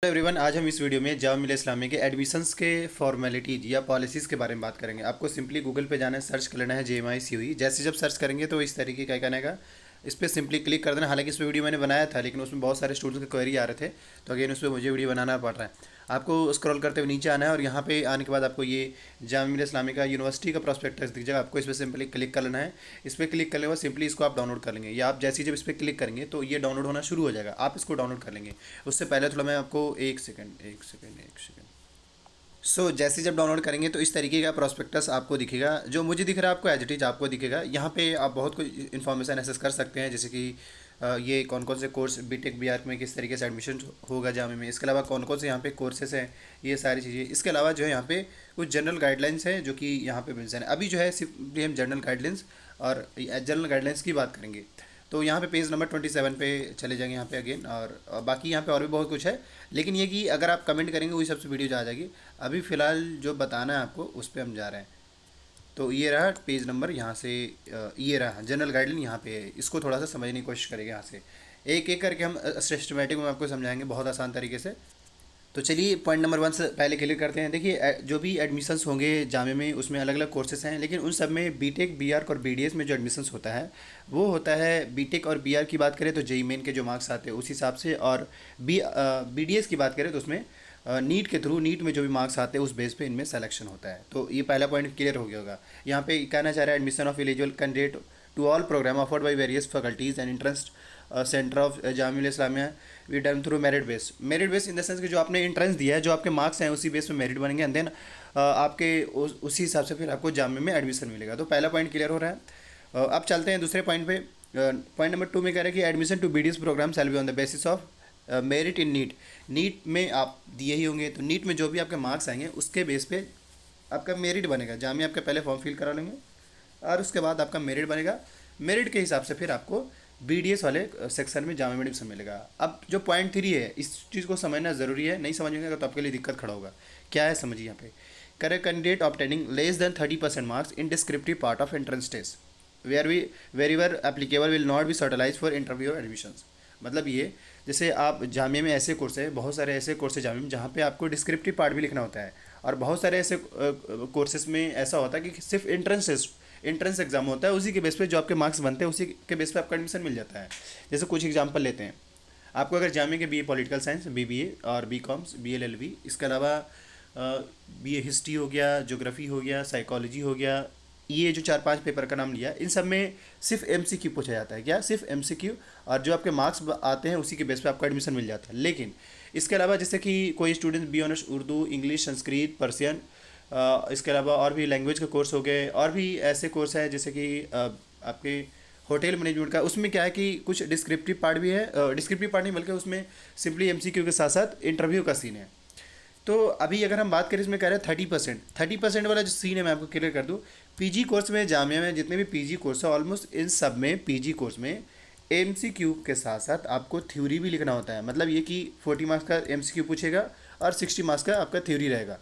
Hello everyone, आज हम इस वीडियो में जावा मिलिया इस्लामिया के एडमिशन्स के फॉर्मेलिटीज या पॉलिसीज़ के बारे में बात करेंगे। आपको सिंपली गूगल पे जाना है, सर्च कर लेना है JMICUE। जैसे जब सर्च करेंगे तो इस तरीके का आइकन आएगा, इस पर सिंपली क्लिक कर देना। हालांकि इस पर वीडियो मैंने बनाया था, लेकिन उसमें बहुत सारे स्टूडेंट्स के क्वेरी आ रहे थे, तो अगेन उस पर मुझे वीडियो बनाना पड़ रहा है। आपको स्क्रॉल करते हुए नीचे आना है और यहाँ पे आने के बाद आपको ये जावा मिलिया इस्लामिया का यूनिवर्सिटी का प्रॉस्पेक्टस दिख जाएगा। आपको इस पर सिंपली क्लिक कर लेना है। इस पर क्लिक करने के बाद सिंपली इसको आप डाउनलोड कर लेंगे, या आप जैसे ही जब इस पर क्लिक करेंगे तो ये डाउनलोड होना शुरू हो जाएगा। आप इसको डाउनलोड कर लेंगे। उससे पहले थोड़ा मैं आपको एक सेकंड। जैसे जब डाउनलोड करेंगे तो इस तरीके का प्रॉस्पेक्टस आपको दिखेगा। जो मुझे दिख रहा है आपको एज इट इज आपको दिखेगा। यहाँ पे आप बहुत कुछ इन्फॉर्मेशन एक्सेस कर सकते हैं, जैसे कि ये कौन कौन से कोर्स बीटेक बीआर में किस तरीके से एडमिशन होगा जामे में। इसके अलावा कौन कौन से यहाँ पे कोर्सेस हैं, ये सारी चीज़ें। इसके अलावा जो है यहाँ पे कुछ जनरल गाइडलाइंस हैं जो कि यहाँ पे मेंशन है। अभी जो है सिर्फ हम जनरल गाइडलाइंस की बात करेंगे। तो यहाँ पे पेज नंबर 27 पे चले जाएंगे यहाँ पे अगेन, और बाकी यहाँ पे और भी बहुत कुछ है, लेकिन ये कि अगर आप कमेंट करेंगे वही सबसे वीडियो जा जाएगी। अभी फ़िलहाल जो बताना है आपको उस पर हम जा रहे हैं। तो ये रहा पेज नंबर, यहाँ से ये रहा जनरल गाइडलाइन यहाँ पे है। इसको थोड़ा सा समझने की कोशिश करेंगे। यहाँ से एक एक करके हम सिस्टमेटिक में आपको समझाएंगे बहुत आसान तरीके से। तो चलिए पॉइंट नंबर 1 से पहले क्लियर करते हैं। देखिए, जो भी एडमिशन्स होंगे जामे में उसमें अलग अलग कोर्सेज हैं, लेकिन उन सब में बीटेक बीआर और बीडीएस में जो एडमिशन्स होता है वो होता है। बीटेक और बीआर की बात करें तो जेईई मेन के जो मार्क्स आते हैं उस हिसाब से, और बीडीएस की बात करें तो उसमें नीट के थ्रू, नीट में जो भी मार्क्स आते हैं उस बेस पे इनमें सिलेक्शन होता है। तो ये पहला पॉइंट क्लियर हो गया होगा। यहाँ पे कहना चाह रहा है admission of eligible candidate to all programme offered by various faculties and entrance centre of Jamia Millia Islamia we done through merit base in the sense कि जो आपने इंट्रेंस दिया है, जो आपके मार्क्स हैं उसी बेस पे मेरिट बनेंगे, एंड देन आपके उसी हिसाब से फिर आपको जामिया में एडमिशन मिलेगा। तो पहला पॉइंट क्लियर हो रहा है। अब चलते हैं दूसरे पॉइंट पे। पॉइंट नंबर 2 में कह रहा है कि admission to BDS program shall be on the basis of merit in NEET. NEET में आप दिए ही होंगे, तो नीट में जो भी आपके मार्क्स आएंगे उसके बेस पे आपका मेरिट बनेगा। जामिया आपका पहले फॉर्म फिल करा लेंगे और उसके बाद आपका मेरिट बनेगा। मेरिट के हिसाब से फिर आपको बीडीएस वाले सेक्शन में जामिया में एडमिशन मिलेगा। अब जो पॉइंट 3 है, इस चीज़ को समझना ज़रूरी है। नहीं समझेंगे तो आपके लिए दिक्कत खड़ा होगा। क्या है समझिए यहाँ पे। Correct candidate obtaining less than 30% marks in descriptive part of entrance test where ever applicable will not be shortlisted for interview और एडमिशंस। मतलब ये, जैसे आप जामिया में ऐसे कोर्स है, बहुत सारे ऐसे कोर्स है जामिया में जहाँ पे आपको डिस्क्रिप्टिव पार्ट भी लिखना होता है, और बहुत सारे ऐसे कोर्सेज में ऐसा होता है कि सिर्फ एंट्रेंस एग्जाम होता है। उसी के बेस पे जो आपके मार्क्स बनते हैं उसी के बेस पे आपका एडमिशन मिल जाता है। जैसे कुछ एग्जांपल लेते हैं। आपको अगर जामिया के बीए पॉलिटिकल साइंस, बीबीए और बीकॉम्स, बीएलएलबी, इसके अलावा बीए हिस्ट्री हो गया, ज्योग्राफी हो गया, साइकोलॉजी हो गया, ये जो 4-5 पेपर का नाम लिया, इन सब में सिर्फ एमसीक्यू पूछा जाता है। क्या? सिर्फ एमसीक्यू, और जो आपके मार्क्स आते हैं उसी के बेस पे आपको एडमिशन मिल जाता है। लेकिन इसके अलावा जैसे कि कोई student B honours Urdu, English, Sanskrit, Persian, इसके अलावा और भी लैंग्वेज के कोर्स हो गए, और भी ऐसे कोर्स हैं जैसे कि आपके होटल मैनेजमेंट का। उसमें क्या है कि कुछ डिस्क्रिप्टिव पार्ट भी है, डिस्क्रिप्टिव पार्ट नहीं बल्कि उसमें सिंपली एमसीक्यू के साथ साथ इंटरव्यू का सीन है। तो अभी अगर हम बात करें, इसमें कह रहे हैं 30% वाला जो सीन है मैं आपको क्लियर कर दूँ। पीजी कोर्स में जामिया में जितने भी पीजी कोर्स है, ऑलमोस्ट इन सब में पीजी कोर्स में एमसीक्यू के साथ साथ आपको थ्योरी भी लिखना होता है। मतलब ये कि 40 मार्क्स का एमसीक्यू पूछेगा और 60 मार्क्स का आपका थ्योरी रहेगा।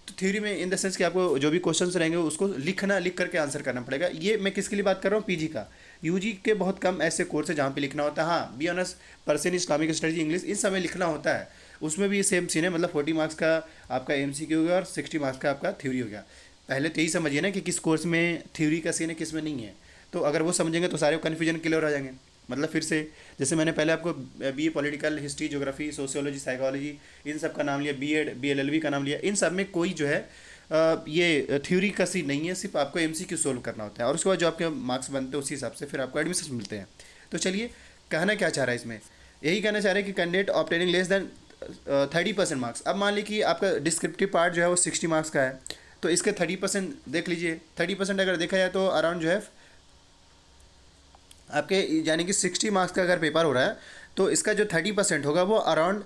तो थ्योरी में इन द सेंस कि आपको जो भी क्वेश्चंस रहेंगे उसको लिख करके आंसर करना पड़ेगा। ये मैं किसके लिए बात कर रहा हूँ? पीजी का। यूजी के बहुत कम ऐसे कोर्स है जहाँ पे लिखना होता है। हाँ, B honours, Persian, Islamic studies, English, इन सब में लिखना होता है। उसमें भी सेम सीन है। मतलब 40 मार्क्स का आपका एमसीक्यू हो गया और 60 मार्क्स का आपका थ्योरी हो गया। पहले तो यही समझिए ना कि किस कोर्स में थ्योरी का सीन है, किस में नहीं है। तो अगर वो समझेंगे तो सारे कन्फ्यूजन क्लियर हो जाएंगे। मतलब फिर से, जैसे मैंने पहले आपको BA political, history, geography, sociology, psychology, इन सब का नाम लिया, बीएड, बीएलएलबी का नाम लिया, इन सब में कोई जो है ये थ्योरी का सीन नहीं है। सिर्फ आपको एमसीक्यू सोल्व करना होता है, और उसके बाद जो आपके मार्क्स बनते हैं उसी हिसाब से फिर आपको एडमिशन मिलते हैं। तो चलिए, कहना क्या चाह रहा है इसमें? यही कहना चाह रहे हैं कि candidate obtaining less than 30% marks. अब मान लीजिए कि आपका डिस्क्रिप्टिव पार्ट जो है वो 60 मार्क्स का है, तो इसके 30% देख लीजिए। 30% अगर देखा जाए तो अराउंड जो है आपके, यानी कि 60 मार्क्स का अगर पेपर हो रहा है तो इसका जो 30% होगा वो अराउंड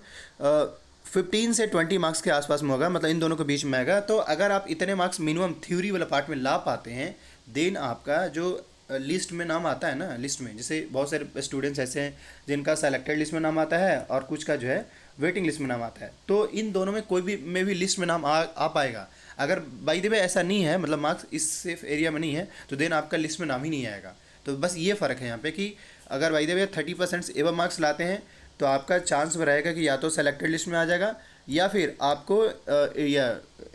15 से 20 मार्क्स के आसपास में होगा। मतलब इन दोनों के बीच में आएगा। तो अगर आप इतने मार्क्स मिनिमम थ्योरी वाला पार्ट में ला पाते हैं, देन आपका जो लिस्ट में नाम आता है ना, लिस्ट में जैसे बहुत सारे स्टूडेंट्स ऐसे हैं जिनका सेलेक्टेड लिस्ट में नाम आता है और कुछ का जो है वेटिंग लिस्ट में नाम आता है। तो इन दोनों में कोई भी लिस्ट में नाम आ पाएगा। अगर बाय द वे ऐसा नहीं है, मतलब मार्क्स इस सेफ एरिया में नहीं है, तो देन आपका लिस्ट में नाम ही नहीं आएगा। तो बस ये फ़र्क है यहाँ पे कि अगर बाय द वे 30% एवं मार्क्स लाते हैं तो आपका चांस रहेगा कि या तो सेलेक्टेड लिस्ट में आ जाएगा या फिर आपको या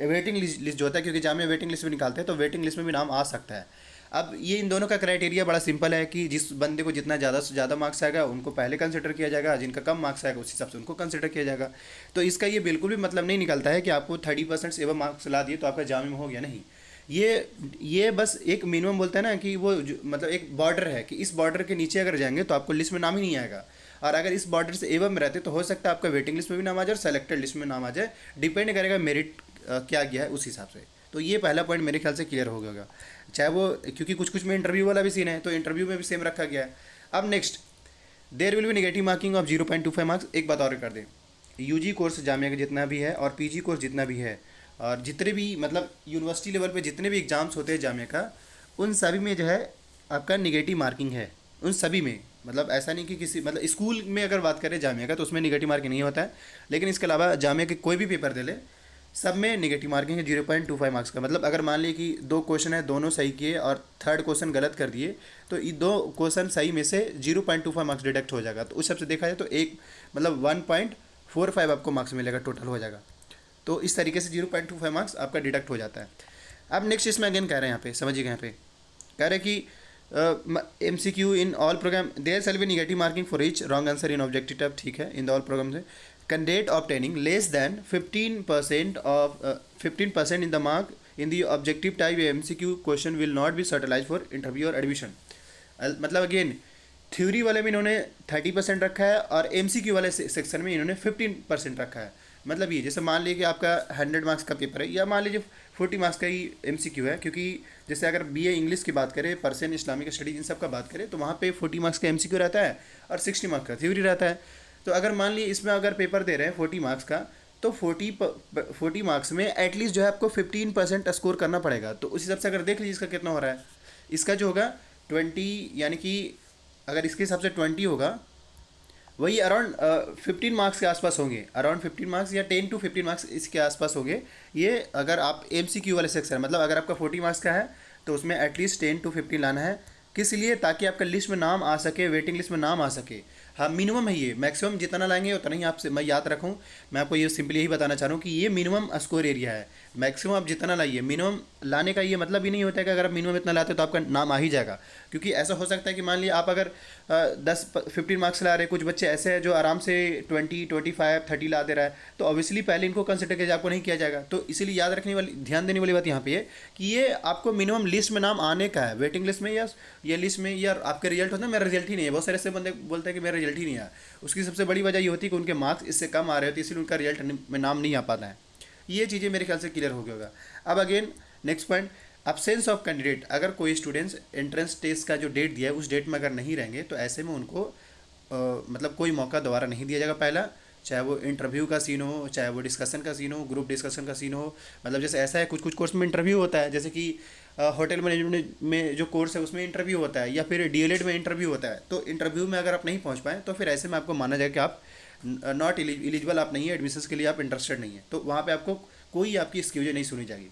वेटिंग लिस्ट जो होता है, क्योंकि जामिया वेटिंग लिस्ट में निकालते हैं तो वेटिंग लिस्ट में भी नाम आ सकता है। अब ये इन दोनों का क्राइटेरिया बड़ा सिंपल है कि जिस बंदे को जितना ज़्यादा से ज़्यादा मार्क्स आएगा उनको पहले कंसिडर किया जाएगा, जिनका कम मार्क्स आएगा उस हिसाब से उनको कंसिडर किया जाएगा। तो इसका ये बिल्कुल भी मतलब नहीं निकलता है कि आपको 30% से एवं मार्क्स ला दिए तो आपका जामिया में हो गया, नहीं। ये बस एक मिनिमम बोलते हैं ना कि वो मतलब एक बॉर्डर है कि इस बॉर्डर के नीचे अगर जाएंगे तो आपको लिस्ट में नाम ही नहीं आएगा। और अगर इस बॉर्डर से एवं में रहते तो हो सकता है आपका वेटिंग लिस्ट में भी नाम आ जाए और सेलेक्टेड लिस्ट में नाम आ जाए, डिपेंड करेगा मेरिट क्या गया है उस हिसाब से। तो ये पहला पॉइंट मेरे ख्याल से क्लियर हो गया होगा, चाहे वो क्योंकि कुछ कुछ में इंटरव्यू वाला भी सीन है तो इंटरव्यू में भी सेम रखा गया है। अब next, there will be negative marking of 0.25 marks. एक बात और कर दें, यूजी कोर्स जामिया का जितना भी है और पीजी कोर्स जितना भी है और जितने भी मतलब यूनिवर्सिटी लेवल पे जितने भी एग्जाम्स होते हैं जामिया का, उन सभी में जो है आपका निगेटिव मार्किंग है, उन सभी में। मतलब ऐसा नहीं कि किसी मतलब स्कूल में अगर बात करें जामिया का तो उसमें निगेटिव मार्किंग नहीं होता है, लेकिन इसके अलावा जामिया के कोई भी पेपर दे ले सब में निगेटिव मार्किंग है 0.25 मार्क्स का। मतलब अगर मान लीजिए कि 2 क्वेश्चन है, दोनों सही किए और थर्ड क्वेश्चन गलत कर दिए तो ये 2 क्वेश्चन सही में से 0.25 मार्क्स डिडक्ट हो जाएगा। तो उस हिसाब से देखा जाए तो एक मतलब 1.45 आपको मार्क्स मिलेगा, टोटल हो जाएगा। तो इस तरीके से 0.25 मार्क्स आपका डिडक्ट हो जाता है। अब नेक्स्ट इसमें अगेन कह रहे हैं यहाँ पे, समझिएगा यहाँ पे कह रहे हैं कि MCQ in all programme there shall be negative marking for each wrong answer in objective type, ठीक है, इन द ऑल प्रोग्राम से candidate obtaining less than 15% in the mark in the objective type MCQ question will not be shortlisted for interview और admission. मतलब again theory वाले में इन्होंने 30% रखा है और MCQ वाले सेक्शन में इन्होंने 15% रखा है। मतलब ये जैसे मान लीजिए कि आपका 100 मार्क्स का पेपर है या मान लीजिए 40 मार्क्स का ही MCQ है, क्योंकि जैसे अगर BA इंग्लिश की बात करें, पर्शियन इस्लामिक स्टडीज इन सब का बात करें तो वहाँ पे 40 मार्क्स का MCQ रहता है और 60 मार्क्स का थ्योरी रहता है। तो अगर मान लीजिए इसमें अगर पेपर दे रहे हैं 40 मार्क्स का तो 40 मार्क्स में एटलीस्ट जो है आपको 15% स्कोर करना पड़ेगा। तो उस हिसाब से अगर देख लीजिए इसका कितना हो रहा है, इसका जो होगा 20, यानी कि अगर इसके हिसाब से 20 होगा वही अराउंड 15 मार्क्स के आसपास होंगे, अराउंड 15 मार्क्स या 10 to 15 मार्क्स इसके आसपास होंगे। ये अगर आप MCQ वाले सेक्शन, मतलब अगर आपका 40 मार्क्स का है तो उसमें एटलीस्ट 10 to 15 लाना है। किस लिए? ताकि आपका लिस्ट में नाम आ सके, वेटिंग लिस्ट में नाम आ सके। हाँ मिनिमम है ये, मैक्सिमम जितना लाएंगे उतना ही आपसे मैं याद रखूँ। मैं आपको ये सिंपली यही बताना चाह रहा हूँ कि ये मिनिमम स्कोर एरिया है, मैक्सिमम आप जितना लाइए। मिनिमम लाने का ये मतलब ही नहीं होता है कि अगर आप मिनिमम इतना लाते हो तो आपका नाम आ ही जाएगा, क्योंकि ऐसा हो सकता है कि मान लिया आप अगर 10-15 मार्क्स ला रहे हैं, कुछ बच्चे ऐसे हैं जो आराम से 20-25-30 ला दे रहा है, तो ऑब्वियसली पहले इनको कंसिडर किया आपको नहीं किया जाएगा। तो इसीलिए याद रखने वाली, ध्यान देने वाली बात यहाँ पे है कि ये आपको मिनिमम लिस्ट में नाम आने का है, वेटिंग लिस्ट में या ये लिस्ट में। या आपका रिजल्ट होता है मेरा रिजल्ट ही नहीं है, बहुत सारे ऐसे बंदे बोलते हैं कि मेरा रिजल्ट ही नहीं आया। उसकी सबसे बड़ी वजह ये होती है कि उनके मार्क्स इससे कम आ रहे होते, इसलिए उनका रिजल्ट में नाम नहीं आ पाता है। ये चीज़ें मेरे ख्याल से क्लियर हो गया होगा। अब again next point, absence of candidate. अगर कोई स्टूडेंट्स एंट्रेंस टेस्ट का जो डेट दिया है उस डेट में अगर नहीं रहेंगे तो ऐसे में उनको मतलब कोई मौका दोबारा नहीं दिया जाएगा। पहला, चाहे वो इंटरव्यू का सीन हो, चाहे वो डिस्कशन का सीन हो, ग्रुप डिस्कशन का सीन हो। मतलब जैसे ऐसा है कुछ कुछ कोर्स में इंटरव्यू होता है, जैसे कि होटल मैनेजमेंट में जो कोर्स है उसमें इंटरव्यू होता है, या फिर DLED में इंटरव्यू होता है। तो इंटरव्यू में अगर आप नहीं पहुंच पाएँ तो फिर ऐसे में आपको माना जाए कि आप नॉट एलिजिबल, आप नहीं है एडमिशन्स के लिए, आप इंटरेस्टेड नहीं है। तो वहाँ पे आपको कोई आपकी एक्सक्यूज नहीं सुनी जाएगी।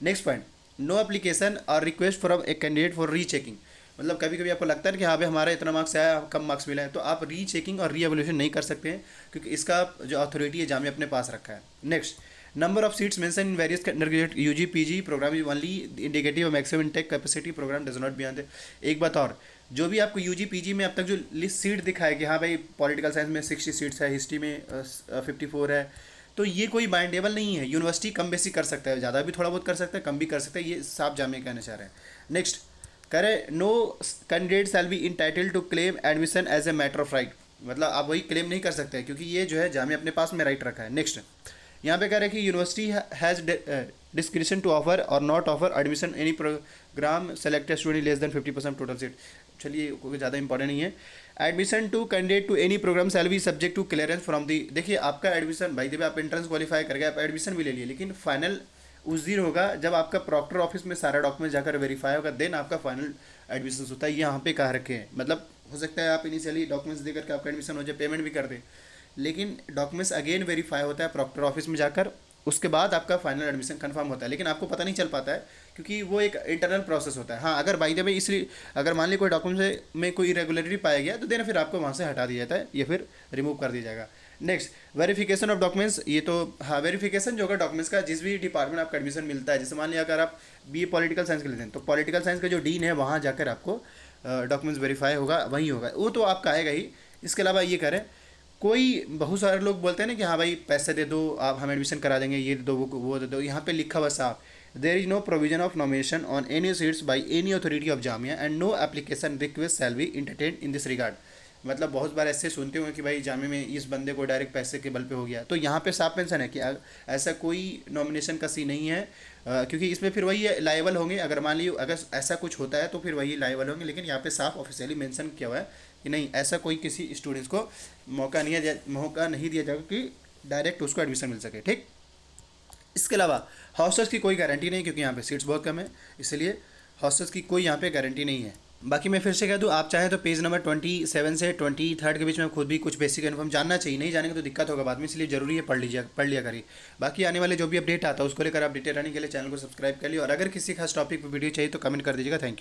नेक्स्ट पॉइंट, नो एप्लीकेशन और request from a candidate for rechecking. मतलब कभी कभी आपको लगता है कि हाँ भाई हमारा इतना मार्क्स आया, कम मार्क्स मिला है, तो आप रीचेकिंग और रीएवल्यूशन नहीं कर सकते हैं, क्योंकि इसका जो अथॉरिटी है जामिया अपने पास रखा है। Next, number of seats mention in various undergraduate UG PG program is only indicative of maximum intake capacity program does not be on the. एक बात और, जो भी आपको UG PG में अब तक जो लिस्ट सीट दिखाए कि हाँ भाई पॉलिटिकल साइंस में 60 सीट्स है, हिस्ट्री में 54 है, तो ये कोई बाइंडेबल नहीं है। यूनिवर्सिटी कम बेसी कर सकता है, ज़्यादा भी थोड़ा बहुत कर सकता है, कम भी कर सकता है, ये साफ जामिया कहना चाह रहे हैं। नेक्स्ट करे, no candidate shall be entitled to claim admission as a matter of right. मतलब आप वही क्लेम नहीं कर सकते, क्योंकि ये जो है जामिया अपने पास में राइट रखा है। नेक्स्ट, यहाँ पे कह रहे हैं कि university has description to offer और not offer admission any programme selected student less than 50% total seat. चलिए कोई ज़्यादा इंपॉर्टेंट नहीं है। Admission to candidate to any programme shall be subject to clearance from the. देखिए आपका एडमिशन, भाई जब आप एंट्रेंस क्वालिफाई कर गए, आप एडमिशन भी ले लिए, लेकिन फाइनल उस दिन होगा जब आपका प्रॉक्टर ऑफिस में सारा डॉक्यूमेंट जाकर वेरीफाई होगा, देन आपका फाइनल एडमिशन होता है। ये यहाँ पे कहा रखे हैं। मतलब हो सकता है आप इनिशियली डॉक्यूमेंट्स देकर के आपका एडमिशन हो जाए, पेमेंट भी कर दें, लेकिन डॉक्यूमेंट्स अगेन वेरीफाई होता है प्रॉक्टर ऑफिस में जाकर, उसके बाद आपका फाइनल एडमिशन कंफर्म होता है, लेकिन आपको पता नहीं चल पाता है क्योंकि वो एक इंटरनल प्रोसेस होता है। हाँ, अगर बाई द वे इसलिए अगर मान ली कोई डॉक्यूमेंट में कोई इरेगुलरिटी पाया गया तो देन फिर आपको वहाँ से हटा दिया जाता है या फिर रिमूव कर दिया जाएगा। Next, verification of documents. ये तो हाँ, वेरिफिकेशन जो होगा डॉक्यूमेंट्स का, जिस भी डिपार्टमेंट आपका एडमिशन मिलता है, जैसे मान लिया अगर आप बी ए पॉलिटिकल साइंस के लेते हैं तो पॉलिटिकल साइंस का जो डीन है वहाँ जाकर आपको डॉक्यूमेंट्स वेरीफाई होगा, वही होगा, वो तो आपका आएगा ही। इसके अलावा ये करें, कोई बहुत सारे लोग बोलते हैं ना कि हाँ भाई पैसे दे दो आप हम एडमिशन करा देंगे, ये दे दो वो दे दो, यहाँ पे लिखा हुआ साफ, there is no provision of nomination on any seats by any authority of Jamia and no application request shall be entertain in this regard. मतलब बहुत बार ऐसे सुनते हुए कि भाई जामिया में इस बंदे को डायरेक्ट पैसे के बल पे हो गया, तो यहाँ पे साफ मेंशन है कि ऐसा कोई नॉमिनेशन का सी नहीं है, क्योंकि इसमें फिर वही लाइबल होंगे। अगर मान लीजिए अगर ऐसा कुछ होता है तो फिर वही लाइबल होंगे, लेकिन यहाँ पे साफ ऑफिशियली मेंशन किया हुआ है कि नहीं, ऐसा कोई किसी स्टूडेंट्स को मौका नहीं दिया जाएगा कि डायरेक्ट उसको एडमिशन मिल सके, ठीक। इसके अलावा हॉस्टल्स की कोई गारंटी नहीं, क्योंकि यहाँ पे सीट्स बहुत कम है, इसलिए हॉस्टल्स की कोई यहाँ पे गारंटी नहीं है। बाकी मैं फिर से कह दूँ, आप चाहें तो पेज नंबर 27 से 23 के बीच में खुद भी कुछ बेसिक इन्फॉर्म जानना चाहिए, नहीं जानेंगे तो दिक्कत होगा बाद में, इसलिए जरूरी है पढ़ लिया करिए। बाकी आने वाले जो भी अपडेट आता है उसको लेकर आप डिटेल रहने के लिए चैनल को सब्सक्राइब कर लिया, और अगर किसी खास टॉपिक पर वीडियो चाहिए तो कमेंट कर दीजिएगा। Thank you.